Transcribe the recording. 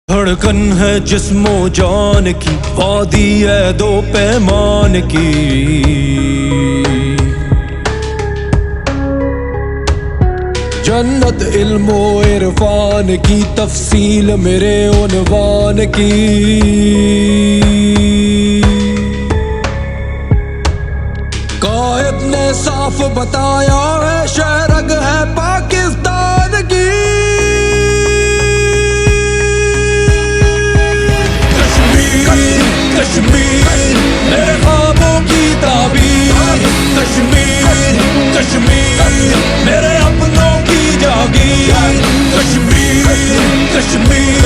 دھڑکن ہے جسم و جان کی، وادی ہے دو پیمان کی، جنت علم و عرفان کی، تفصیل میرے عنوان کی، قائد نے صاف بتایا ہے شہرگ ہے پاکستان کی، کشمیر میرے خوابوں کی تعبیر، کشمیر کشمیر میرے اپنوں کی جاگیر، کشمیر کشمیر